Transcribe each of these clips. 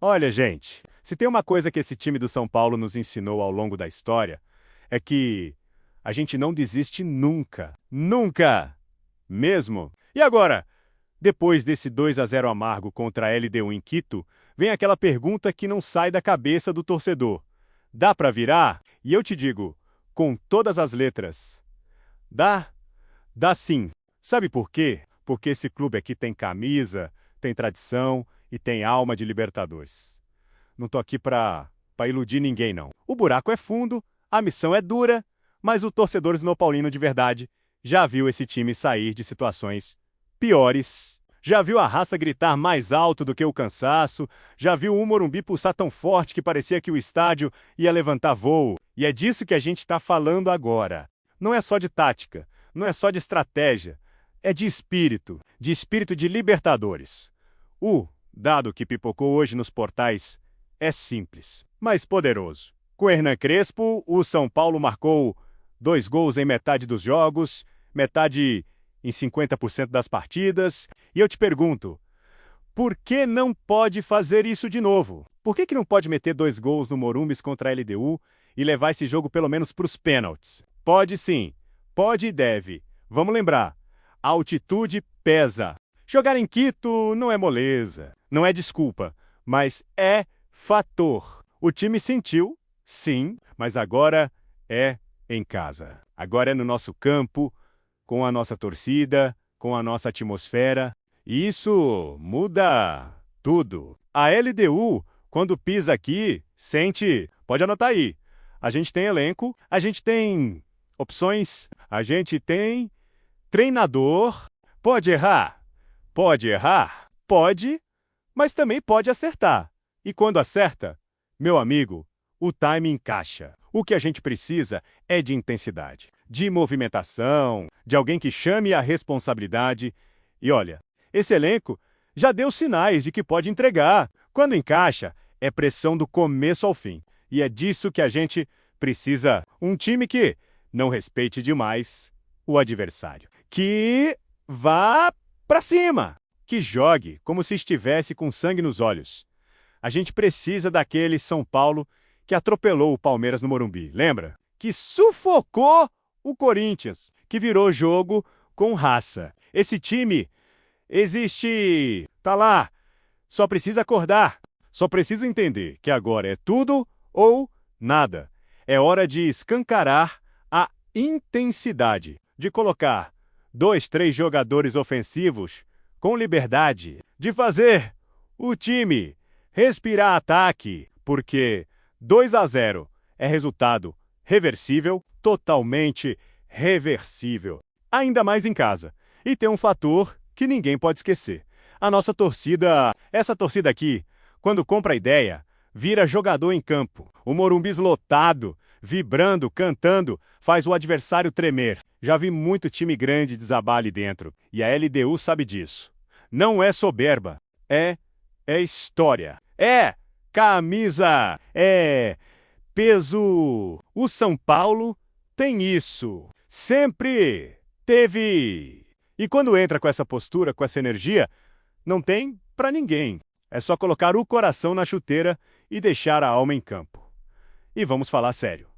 Olha, gente, se tem uma coisa que esse time do São Paulo nos ensinou ao longo da história, é que a gente não desiste nunca. Nunca! Mesmo. E agora, depois desse 2-0 amargo contra a LDU em Quito, vem aquela pergunta que não sai da cabeça do torcedor. Dá pra virar? E eu te digo, com todas as letras. Dá? Dá sim. Sabe por quê? Porque esse clube aqui tem camisa, tem tradição e tem alma de Libertadores. Não tô aqui pra iludir ninguém, não. O buraco é fundo, a missão é dura, mas o torcedor snopaulino de verdade já viu esse time sair de situações piores. Já viu a raça gritar mais alto do que o cansaço, já viu o Morumbi pulsar tão forte que parecia que o estádio ia levantar voo. E é disso que a gente está falando agora. Não é só de tática, não é só de estratégia, é de espírito de Libertadores. O dado que pipocou hoje nos portais é simples, mas poderoso. Com Hernan Crespo, o São Paulo marcou 2 gols em metade dos jogos, metade em 50% das partidas. E eu te pergunto, por que não pode fazer isso de novo? Por que não pode meter 2 gols no Morumbis contra a LDU e levar esse jogo pelo menos para os pênaltis? Pode sim, pode e deve. Vamos lembrar, a altitude pesa. Jogar em Quito não é moleza, não é desculpa, mas é fator. O time sentiu, sim, mas agora é em casa. Agora é no nosso campo, com a nossa torcida, com a nossa atmosfera. E isso muda tudo. A LDU, quando pisa aqui, sente... Pode anotar aí. A gente tem elenco, a gente tem opções, a gente tem treinador. Pode errar? Pode errar? Pode, mas também pode acertar. E quando acerta, meu amigo, o time encaixa. O que a gente precisa é de intensidade, de movimentação, de alguém que chame a responsabilidade. E olha, esse elenco já deu sinais de que pode entregar. Quando encaixa, é pressão do começo ao fim. E é disso que a gente precisa. Um time que não respeite demais o adversário. Que vá pra cima. Que jogue como se estivesse com sangue nos olhos. A gente precisa daquele São Paulo que atropelou o Palmeiras no Morumbi, lembra? Que sufocou o Corinthians, que virou jogo com raça. Esse time existe, tá lá, só precisa acordar, só precisa entender que agora é tudo ou nada. É hora de escancarar a intensidade, de colocar 2, 3 jogadores ofensivos com liberdade, de fazer o time respirar ataque, porque 2-0 é resultado reversível, totalmente reversível. Ainda mais em casa. E tem um fator que ninguém pode esquecer. A nossa torcida, essa torcida aqui, quando compra a ideia, vira jogador em campo. O Morumbi lotado, vibrando, cantando, faz o adversário tremer. Já vi muito time grande desabar ali dentro. E a LDU sabe disso. Não é soberba, é história. É camisa, é peso. O São Paulo tem isso. Sempre teve. E quando entra com essa postura, com essa energia, não tem pra ninguém. É só colocar o coração na chuteira e deixar a alma em campo. E vamos falar sério.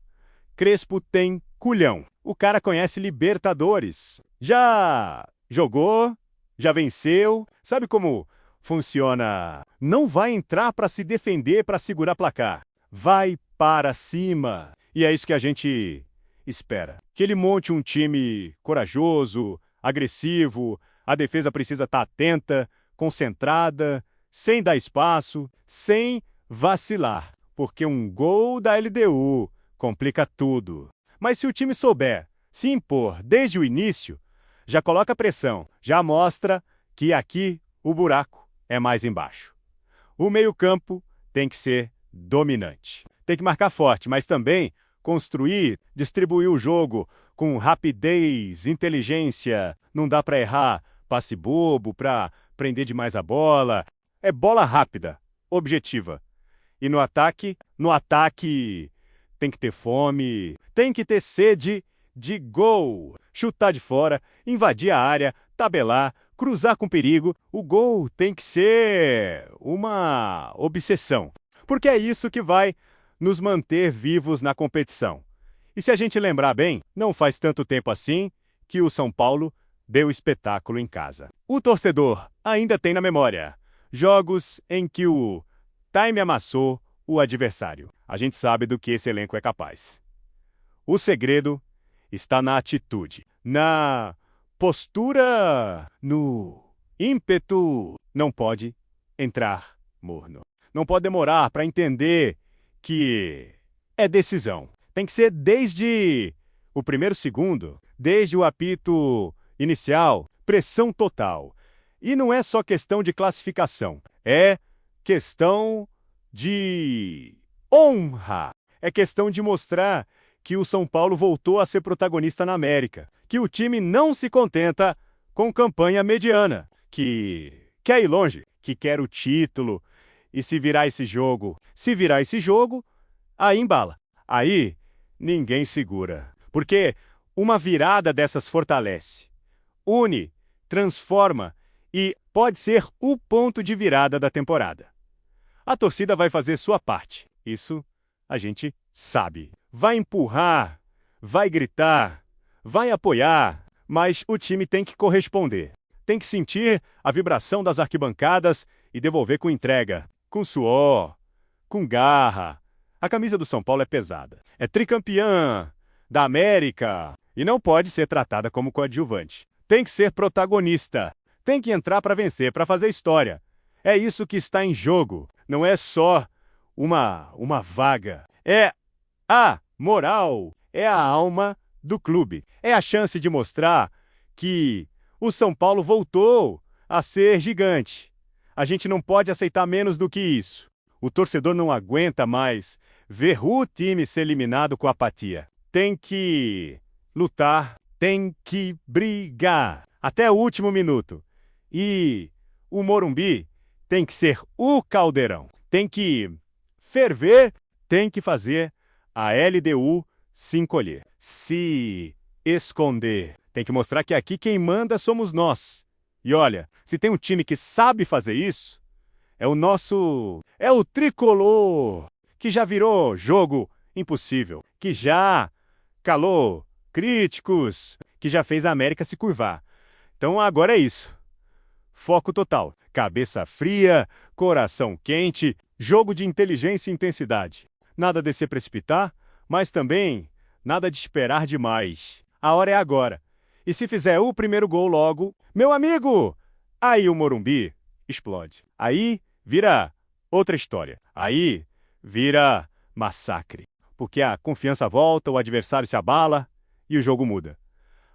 Crespo tem culhão. O cara conhece Libertadores. Já jogou, já venceu. Sabe como funciona? Não vai entrar para se defender, para segurar placar. Vai para cima. E é isso que a gente espera. Que ele monte um time corajoso, agressivo. A defesa precisa estar atenta, concentrada, sem dar espaço, sem vacilar. Porque um gol da LDU complica tudo. Mas se o time souber se impor desde o início, já coloca pressão, já mostra que aqui o buraco é mais embaixo. O meio-campo tem que ser dominante. Tem que marcar forte, mas também construir, distribuir o jogo com rapidez, inteligência. Não dá para errar passe bobo, para prender demais a bola. É bola rápida, objetiva. E no ataque tem que ter fome, tem que ter sede de gol. Chutar de fora, invadir a área, tabelar, cruzar com perigo, o gol tem que ser uma obsessão, porque é isso que vai nos manter vivos na competição. E se a gente lembrar bem, não faz tanto tempo assim que o São Paulo deu espetáculo em casa. O torcedor ainda tem na memória jogos em que o time amassou o adversário. A gente sabe do que esse elenco é capaz. O segredo está na atitude, na postura, no ímpeto. Não pode entrar morno. Não pode demorar para entender que é decisão. Tem que ser desde o primeiro segundo, desde o apito inicial, pressão total. E não é só questão de classificação, é questão de honra. É questão de mostrar que o São Paulo voltou a ser protagonista na América, que o time não se contenta com campanha mediana, que quer ir longe, que quer o título. E se virar esse jogo, aí embala. Aí ninguém segura. Porque uma virada dessas fortalece, une, transforma e pode ser o ponto de virada da temporada. A torcida vai fazer sua parte. Isso a gente sabe. Vai empurrar, vai gritar, vai apoiar, mas o time tem que corresponder. Tem que sentir a vibração das arquibancadas e devolver com entrega, com suor, com garra. A camisa do São Paulo é pesada. É tricampeã da América e não pode ser tratada como coadjuvante. Tem que ser protagonista. Tem que entrar para vencer, para fazer história. É isso que está em jogo. Não é só uma vaga. É a moral, é a alma do clube. É a chance de mostrar que o São Paulo voltou a ser gigante. A gente não pode aceitar menos do que isso. O torcedor não aguenta mais ver o time ser eliminado com apatia. Tem que lutar, tem que brigar até o último minuto. E o Morumbi tem que ser o caldeirão. Tem que ferver, tem que fazer a LDU se encolher, se esconder. Tem que mostrar que aqui quem manda somos nós. E olha, se tem um time que sabe fazer isso, é o tricolor, que já virou jogo impossível, que já calou críticos, que já fez a América se curvar. Então agora é isso. Foco total, cabeça fria, coração quente, jogo de inteligência e intensidade. Nada de se precipitar, mas também nada de esperar demais. A hora é agora. E se fizer o primeiro gol logo, meu amigo, aí o Morumbi explode. Aí vira outra história. Aí vira massacre. Porque a confiança volta, o adversário se abala e o jogo muda.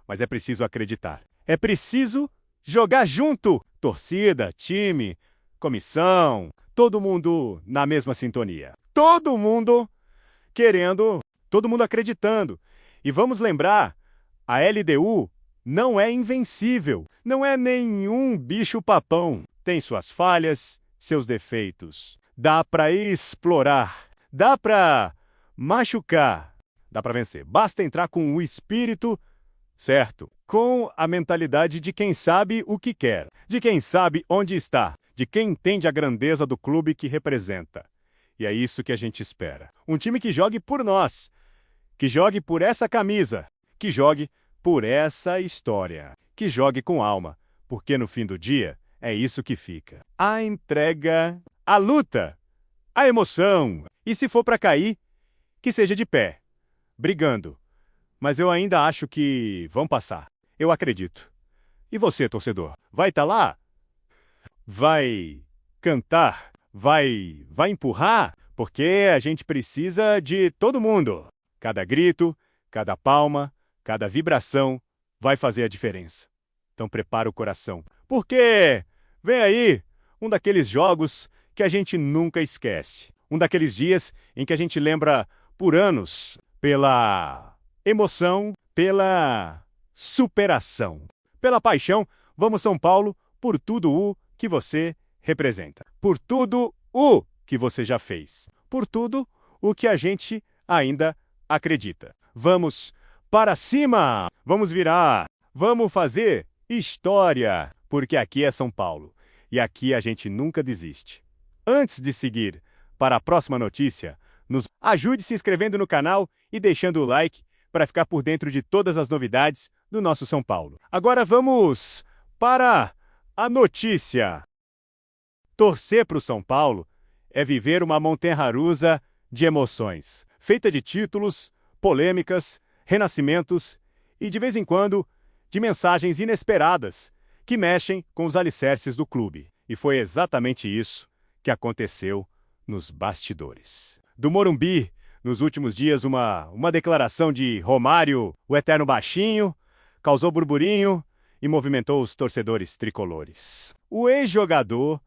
Mas é preciso acreditar. É preciso jogar junto. Torcida, time, comissão, todo mundo na mesma sintonia. Todo mundo querendo, todo mundo acreditando. E vamos lembrar, a LDU não é invencível, não é nenhum bicho-papão. Tem suas falhas, seus defeitos. Dá para explorar, dá para machucar, dá para vencer. Basta entrar com o espírito certo, com a mentalidade de quem sabe o que quer, de quem sabe onde está, de quem entende a grandeza do clube que representa. E é isso que a gente espera. Um time que jogue por nós, que jogue por essa camisa, que jogue por essa história, que jogue com alma, porque no fim do dia é isso que fica. A entrega, a luta, a emoção. E se for para cair, que seja de pé, brigando. Mas eu ainda acho que vão passar. Eu acredito. E você, torcedor? Vai estar lá? Vai cantar? Vai empurrar? Porque a gente precisa de todo mundo. Cada grito, cada palma, cada vibração vai fazer a diferença. Então prepara o coração. Porque vem aí um daqueles jogos que a gente nunca esquece. Um daqueles dias em que a gente lembra por anos pela emoção, pela superação, pela paixão. Vamos, São Paulo, por tudo o que você representa, por tudo o que você já fez, por tudo o que a gente ainda acredita. Vamos para cima, vamos virar, vamos fazer história. porque aqui é São Paulo, e aqui a gente nunca desiste. Antes de seguir para a próxima notícia, nos ajude se inscrevendo no canal e deixando o like para ficar por dentro de todas as novidades do nosso São Paulo. Agora vamos para a notícia. Torcer para o São Paulo é viver uma montanha-russa de emoções, feita de títulos, polêmicas, renascimentos e, de vez em quando, de mensagens inesperadas que mexem com os alicerces do clube. E foi exatamente isso que aconteceu nos bastidores. Do Morumbi, nos últimos dias, uma declaração de Romário, o eterno baixinho, causou burburinho e movimentou os torcedores tricolores. O ex-jogador,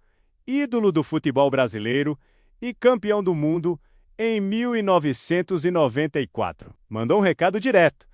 ídolo do futebol brasileiro e campeão do mundo em 1994, mandou um recado direto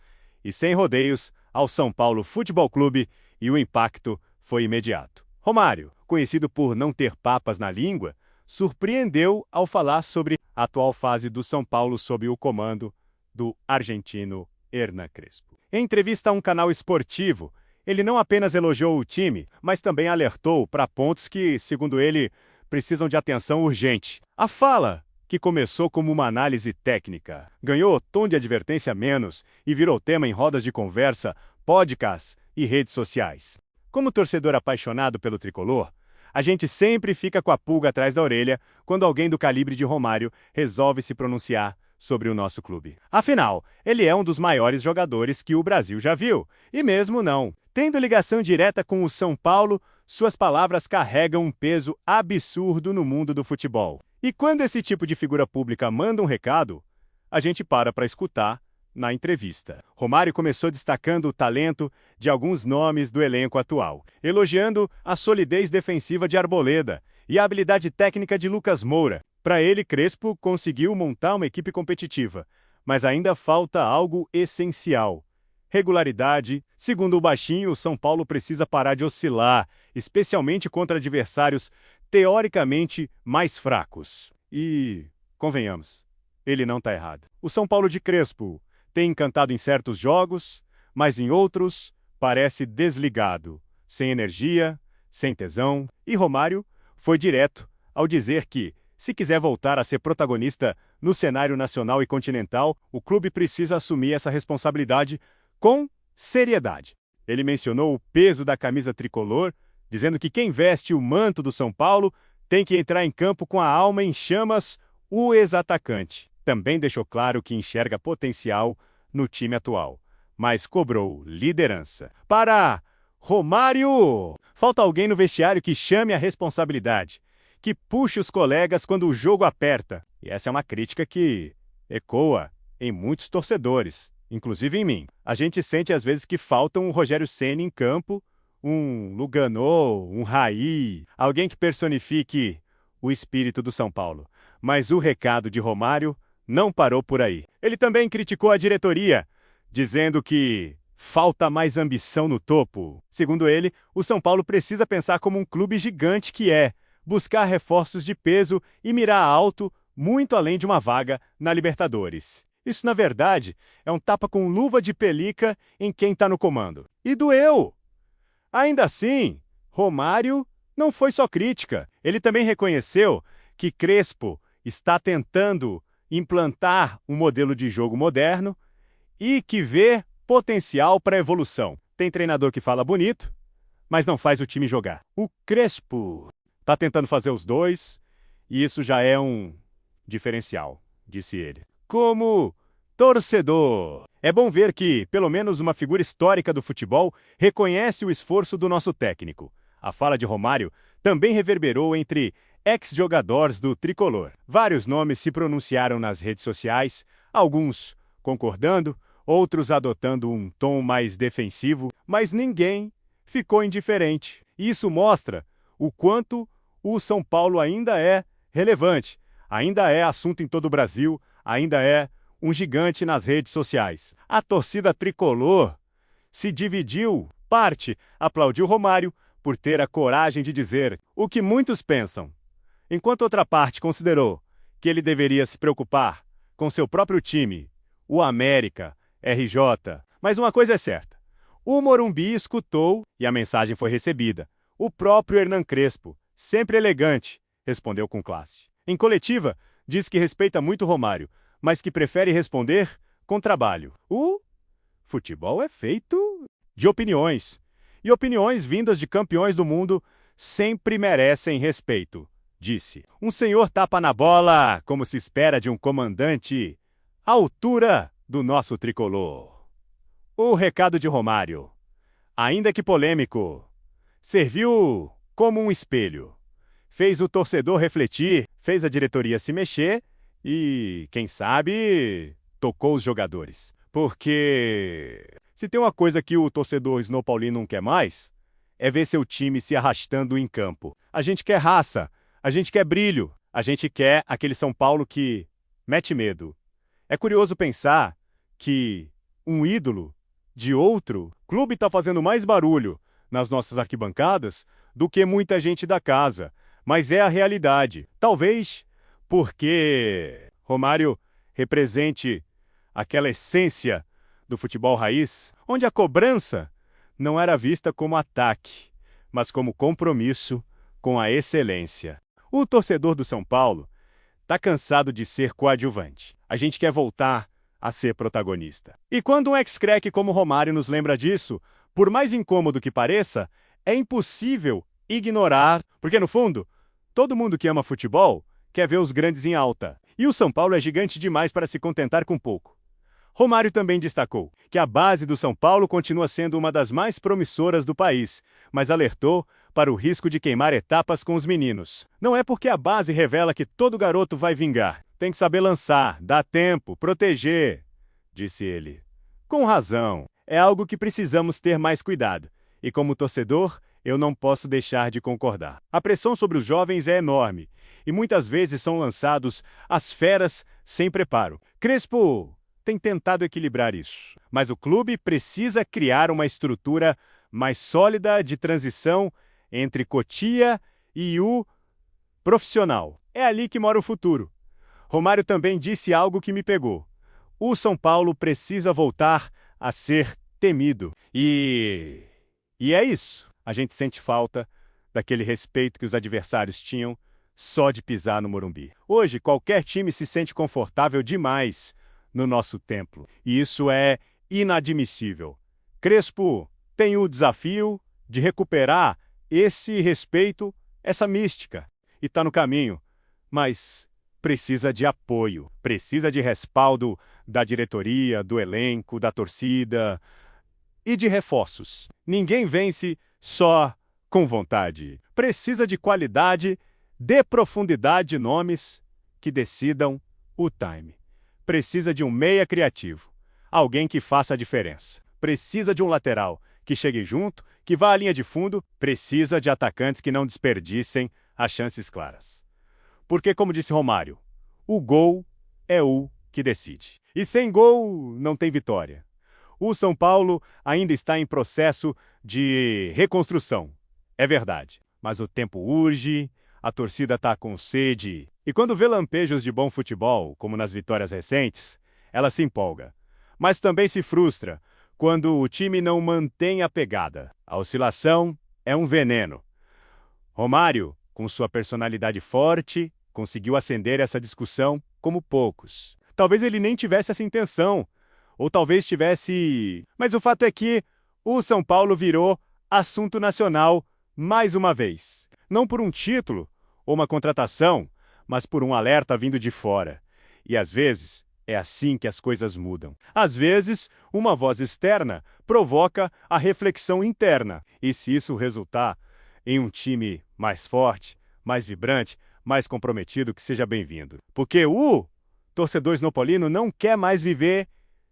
e sem rodeios ao São Paulo Futebol Clube e o impacto foi imediato. Romário, conhecido por não ter papas na língua, surpreendeu ao falar sobre a atual fase do São Paulo sob o comando do argentino Hernan Crespo. Em entrevista a um canal esportivo, ele não apenas elogiou o time, mas também alertou para pontos que, segundo ele, precisam de atenção urgente. A fala, que começou como uma análise técnica, ganhou tom de advertência menos e virou tema em rodas de conversa, podcasts e redes sociais. Como torcedor apaixonado pelo tricolor, a gente sempre fica com a pulga atrás da orelha quando alguém do calibre de Romário resolve se pronunciar sobre o nosso clube. Afinal, ele é um dos maiores jogadores que o Brasil já viu. E mesmo não tendo ligação direta com o São Paulo, suas palavras carregam um peso absurdo no mundo do futebol. E quando esse tipo de figura pública manda um recado, a gente para escutar na entrevista. Romário começou destacando o talento de alguns nomes do elenco atual, elogiando a solidez defensiva de Arboleda e a habilidade técnica de Lucas Moura. Para ele, Crespo conseguiu montar uma equipe competitiva, mas ainda falta algo essencial: regularidade. Segundo o baixinho, o São Paulo precisa parar de oscilar, especialmente contra adversários teoricamente mais fracos. E, convenhamos, ele não está errado. O São Paulo de Crespo tem encantado em certos jogos, mas em outros parece desligado, sem energia, sem tesão. E Romário foi direto ao dizer que, se quiser voltar a ser protagonista no cenário nacional e continental, o clube precisa assumir essa responsabilidade com seriedade. Ele mencionou o peso da camisa tricolor, dizendo que quem veste o manto do São Paulo tem que entrar em campo com a alma em chamas, o ex-atacante. Também deixou claro que enxerga potencial no time atual, mas cobrou liderança. Para Romário, falta alguém no vestiário que chame a responsabilidade, que puxe os colegas quando o jogo aperta. E essa é uma crítica que ecoa em muitos torcedores, inclusive em mim. A gente sente às vezes que falta um Rogério Ceni em campo, um Lugano, um Raí, alguém que personifique o espírito do São Paulo. Mas o recado de Romário não parou por aí. Ele também criticou a diretoria, dizendo que falta mais ambição no topo. Segundo ele, o São Paulo precisa pensar como um clube gigante que é, buscar reforços de peso e mirar alto, muito além de uma vaga na Libertadores. Isso, na verdade, é um tapa com luva de pelica em quem está no comando. E doeu! Ainda assim, Romário não foi só crítica. Ele também reconheceu que Crespo está tentando implantar um modelo de jogo moderno e que vê potencial para evolução. Tem treinador que fala bonito, mas não faz o time jogar. O Crespo está tentando fazer os dois, e isso já é um diferencial, disse ele. Como torcedor, é bom ver que, pelo menos uma figura histórica do futebol, reconhece o esforço do nosso técnico. A fala de Romário também reverberou entre ex-jogadores do tricolor. Vários nomes se pronunciaram nas redes sociais, alguns concordando, outros adotando um tom mais defensivo, mas ninguém ficou indiferente. Isso mostra o quanto o São Paulo ainda é relevante, ainda é assunto em todo o Brasil, ainda é um gigante nas redes sociais. A torcida tricolor se dividiu. Parte aplaudiu Romário por ter a coragem de dizer o que muitos pensam, enquanto outra parte considerou que ele deveria se preocupar com seu próprio time, o América, RJ. Mas uma coisa é certa: o Morumbi escutou e a mensagem foi recebida. O próprio Hernan Crespo, sempre elegante, respondeu com classe. Em coletiva, diz que respeita muito Romário, mas que prefere responder com trabalho. O futebol é feito de opiniões, e opiniões vindas de campeões do mundo sempre merecem respeito, disse. Um senhor tapa na bola, como se espera de um comandante à altura do nosso tricolor. O recado de Romário, ainda que polêmico, serviu como um espelho. Fez o torcedor refletir, fez a diretoria se mexer e, quem sabe, tocou os jogadores. Porque se tem uma coisa que o torcedor São Paulino não quer mais, é ver seu time se arrastando em campo. A gente quer raça, a gente quer brilho, a gente quer aquele São Paulo que mete medo. É curioso pensar que um ídolo de outro clube está fazendo mais barulho nas nossas arquibancadas do que muita gente da casa. Mas é a realidade. Talvez porque Romário represente aquela essência do futebol raiz, onde a cobrança não era vista como ataque, mas como compromisso com a excelência. O torcedor do São Paulo está cansado de ser coadjuvante. A gente quer voltar a ser protagonista. E quando um ex-craque como Romário nos lembra disso, por mais incômodo que pareça, é impossível ignorar, porque no fundo, todo mundo que ama futebol quer ver os grandes em alta. E o São Paulo é gigante demais para se contentar com pouco. Romário também destacou que a base do São Paulo continua sendo uma das mais promissoras do país, mas alertou para o risco de queimar etapas com os meninos. Não é porque a base revela que todo garoto vai vingar. Tem que saber lançar, dar tempo, proteger, disse ele. Com razão, é algo que precisamos ter mais cuidado. E como torcedor, eu não posso deixar de concordar. A pressão sobre os jovens é enorme e muitas vezes são lançados às feras sem preparo. Crespo tem tentado equilibrar isso, mas o clube precisa criar uma estrutura mais sólida de transição entre Cotia e o profissional. É ali que mora o futuro. Romário também disse algo que me pegou. O São Paulo precisa voltar a ser temido. E é isso. A gente sente falta daquele respeito que os adversários tinham só de pisar no Morumbi. Hoje, qualquer time se sente confortável demais no nosso templo. E isso é inadmissível. Crespo tem o desafio de recuperar esse respeito, essa mística. E está no caminho. Mas precisa de apoio, precisa de respaldo da diretoria, do elenco, da torcida e de reforços. Ninguém vence só com vontade. Precisa de qualidade, de profundidade de nomes que decidam o time. Precisa de um meia criativo, alguém que faça a diferença. Precisa de um lateral que chegue junto, que vá à linha de fundo. Precisa de atacantes que não desperdicem as chances claras. Porque, como disse Romário, o gol é o que decide. E sem gol não tem vitória. O São Paulo ainda está em processo de reconstrução. É verdade. Mas o tempo urge, a torcida está com sede. E quando vê lampejos de bom futebol, como nas vitórias recentes, ela se empolga. Mas também se frustra quando o time não mantém a pegada. A oscilação é um veneno. Romário, com sua personalidade forte, conseguiu acender essa discussão como poucos. Talvez ele nem tivesse essa intenção. Ou talvez tivesse... Mas o fato é que o São Paulo virou assunto nacional mais uma vez. Não por um título ou uma contratação, mas por um alerta vindo de fora. E às vezes é assim que as coisas mudam. Às vezes, uma voz externa provoca a reflexão interna. E se isso resultar em um time mais forte, mais vibrante, mais comprometido, que seja bem-vindo. Porque o torcedor São Paulino não quer mais viver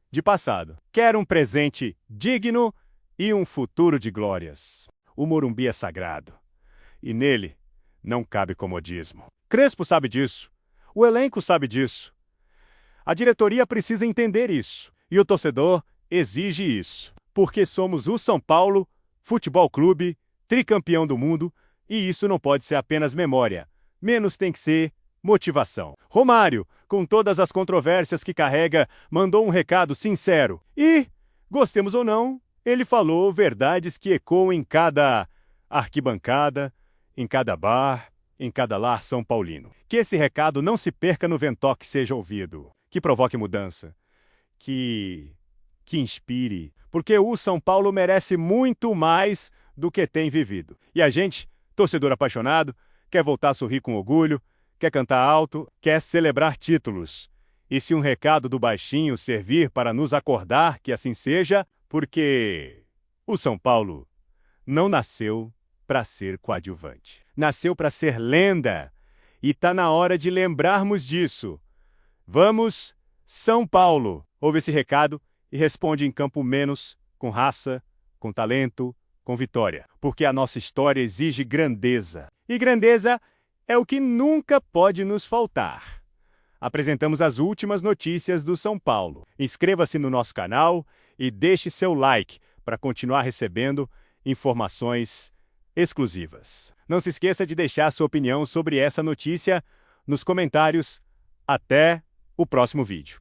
de passado. Quer um presente digno e um futuro de glórias. O Morumbi é sagrado. E nele não cabe comodismo. Crespo sabe disso. O elenco sabe disso. A diretoria precisa entender isso. E o torcedor exige isso. Porque somos o São Paulo Futebol Clube, tricampeão do mundo, e isso não pode ser apenas memória. Menos tem que ser motivação. Romário, com todas as controvérsias que carrega, mandou um recado sincero. E, gostemos ou não, ele falou verdades que ecoam em cada arquibancada, em cada bar, em cada lar São Paulino. Que esse recado não se perca no ventó, que seja ouvido, que provoque mudança, que inspire, porque o São Paulo merece muito mais do que tem vivido. E a gente, torcedor apaixonado, quer voltar a sorrir com orgulho, quer cantar alto, quer celebrar títulos. E se um recado do baixinho servir para nos acordar, que assim seja, porque o São Paulo não nasceu para ser coadjuvante. Nasceu para ser lenda. E tá na hora de lembrarmos disso. Vamos, São Paulo! Ouve esse recado e responde em campo menos, com raça, com talento, com vitória. Porque a nossa história exige grandeza. E grandeza é o que nunca pode nos faltar. Apresentamos as últimas notícias do São Paulo. Inscreva-se no nosso canal e deixe seu like para continuar recebendo informações exclusivas. Não se esqueça de deixar sua opinião sobre essa notícia nos comentários. Até o próximo vídeo.